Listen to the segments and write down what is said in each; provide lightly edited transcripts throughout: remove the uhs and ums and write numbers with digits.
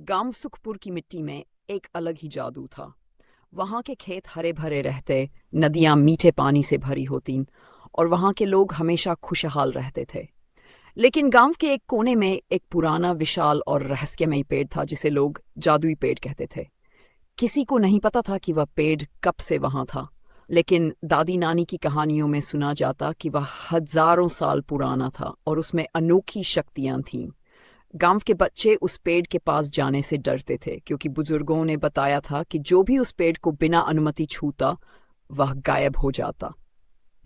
गांव सुखपुर की मिट्टी में एक अलग ही जादू था। वहां के खेत हरे भरे रहते, नदियां मीठे पानी से भरी होती और वहां के लोग हमेशा खुशहाल रहते थे। लेकिन गांव के एक कोने में एक पुराना विशाल और रहस्यमयी पेड़ था जिसे लोग जादुई पेड़ कहते थे। किसी को नहीं पता था कि वह पेड़ कब से वहां था, लेकिन दादी नानी की कहानियों में सुना जाता कि वह हजारों साल पुराना था और उसमें अनोखी शक्तियां थीं। गांव के बच्चे उस पेड़ के पास जाने से डरते थे क्योंकि बुजुर्गों ने बताया था कि जो भी उस पेड़ को बिना अनुमति छूता वह गायब हो जाता।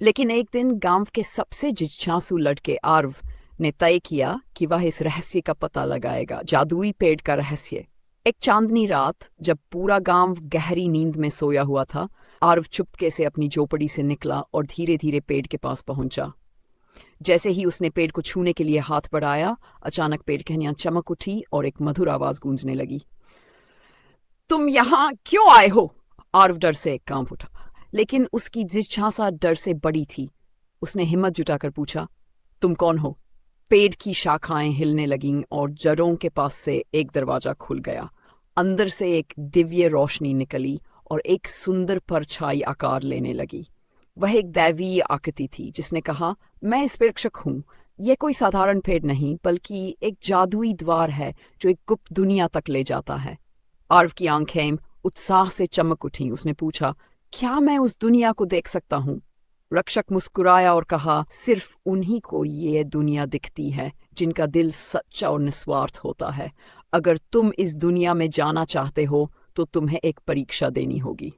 लेकिन एक दिन गांव के सबसे जिज्ञासु लड़के आर्व ने तय किया कि वह इस रहस्य का पता लगाएगा, जादुई पेड़ का रहस्य। एक चांदनी रात जब पूरा गांव गहरी नींद में सोया हुआ था, आर्व चुपके से अपनी झोपड़ी से निकला और धीरे धीरे पेड़ के पास पहुंचा। जैसे ही उसने पेड़ को छूने के लिए हाथ बढ़ाया, अचानक पेड़ की टहनियां चमक उठी और एक मधुर आवाज गूंजने लगी। तुम यहाँ क्यों आए हो? आर्व डर से कांप उठा, लेकिन उसकी जिज्ञासा डर से बड़ी थी। उसने हिम्मत जुटाकर पूछा, तुम कौन हो? पेड़ की शाखाएं हिलने लगीं और जड़ों के पास से एक दरवाजा खुल गया। अंदर से एक दिव्य रोशनी निकली और एक सुंदर परछाई आकार लेने लगी। वह एक दैवीय आकृति थी जिसने कहा, मैं इस प्रेक्षक हूँ। यह कोई साधारण पेड़ नहीं बल्कि एक जादुई द्वार है जो एक गुप्त दुनिया तक ले जाता है। आर्व की आंखें उत्साह से चमक उठी। उसने पूछा, क्या मैं उस दुनिया को देख सकता हूँ? रक्षक मुस्कुराया और कहा, सिर्फ उन्हीं को ये दुनिया दिखती है जिनका दिल सच्चा और निस्वार्थ होता है। अगर तुम इस दुनिया में जाना चाहते हो तो तुम्हें एक परीक्षा देनी होगी।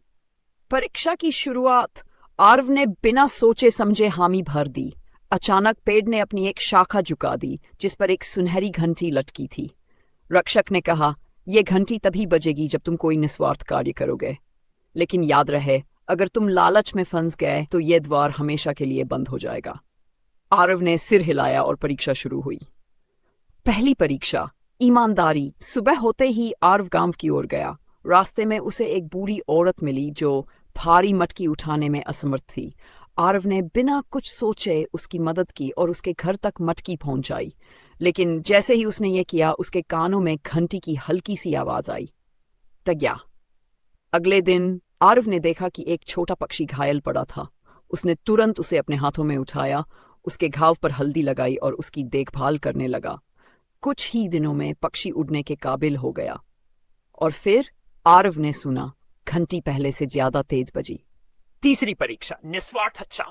परीक्षा की शुरुआत आर्व ने बिना सोचे समझे हामी भर दी। अचानक पेड़ ने अपनी एक शाखा झुका दी जिस पर एक सुनहरी घंटी लटकी थी। रक्षक ने कहा, यह घंटी तभी बजेगी जब तुम कोई निस्वार्थ कार्य करोगे। लेकिन याद रहे, अगर तुम लालच में फंस गए तो यह द्वार हमेशा के लिए बंद हो जाएगा। आर्व ने सिर हिलाया और परीक्षा शुरू हुई। पहली परीक्षा, ईमानदारी। सुबह होते ही आर्व गांव की ओर गया। रास्ते में उसे एक बूढ़ी औरत मिली जो भारी मटकी उठाने में असमर्थ थी। आर्व ने बिना कुछ सोचे उसकी मदद की और उसके घर तक मटकी पहुंचाई। लेकिन जैसे ही उसने ये किया, उसके कानों में घंटी की हल्की सी आवाज आई, तग्या। अगले दिन आर्व ने देखा कि एक छोटा पक्षी घायल पड़ा था। उसने तुरंत उसे अपने हाथों में उठाया, उसके घाव पर हल्दी लगाई और उसकी देखभाल करने लगा। कुछ ही दिनों में पक्षी उड़ने के काबिल हो गया। और फिर आर्व ने सुना, घंटी पहले से ज्यादा तेज बजी। तीसरी परीक्षा, निस्वार्थ अच्छा।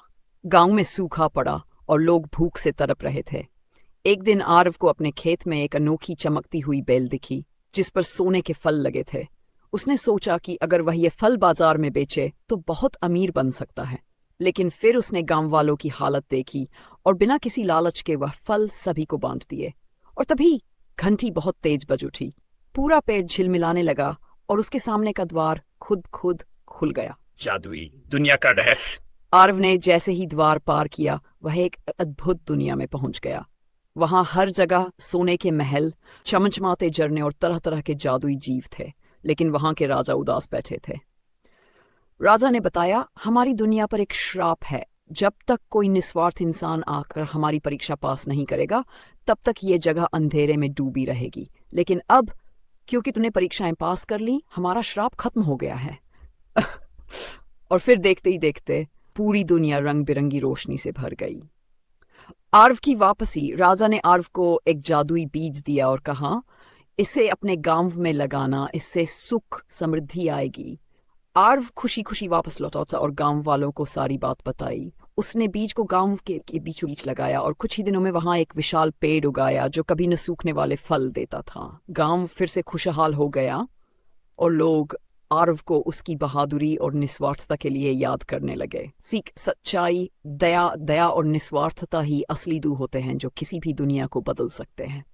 गांव में सूखा पड़ा और लोग भूख से तड़प रहे थे। एक दिन आर्व को अपने खेत में एक अनोखी चमकती हुई बेल दिखी जिस पर सोने के फल लगे थे। उसने सोचा कि अगर वह ये फल बाजार में बेचे तो बहुत अमीर बन सकता है। लेकिन फिर उसने गांव वालों की हालत देखी और बिना किसी लालच के वह फल सभी को बांट दिए। और तभी घंटी बहुत तेज बज उठी। पूरा पेड़ झिलमिलाने लगा और उसके सामने का द्वार खुद खुद खुल गया। जादुई दुनिया का रहस्य। आर्व ने जैसे ही द्वार पार किया, वह एक अद्भुत दुनिया में पहुंच गया। वहां हर जगह सोने के महल, चमचमाते झरने और तरह तरह के जादुई जीव थे। लेकिन वहां के राजा उदास बैठे थे। राजा ने बताया, हमारी दुनिया पर एक श्राप है। जब तक कोई निस्वार्थ इंसान आकर हमारी परीक्षा पास नहीं करेगा, तब तक ये जगह अंधेरे में डूबी रहेगी। लेकिन अब क्योंकि तूने परीक्षाएं पास कर ली, हमारा श्राप खत्म हो गया है। और फिर देखते ही देखते पूरी दुनिया रंग बिरंगी रोशनी से भर गई। आर्व की वापसी, राजा ने आर्व को एक जादुई बीज दिया और कहा, इसे अपने गांव में लगाना, इससे सुख समृद्धि आएगी। आर्व खुशी खुशी वापस लौटा और गांव वालों को सारी बात बताई। उसने बीज को गांव के बीचों बीच लगाया और कुछ ही दिनों में वहां एक विशाल पेड़ उगाया जो कभी न सूखने वाले फल देता था। गांव फिर से खुशहाल हो गया और लोग आर्व को उसकी बहादुरी और निस्वार्थता के लिए याद करने लगे। सीख, सच्चाई, दया और निस्वार्थता ही असली दू होते हैं जो किसी भी दुनिया को बदल सकते हैं।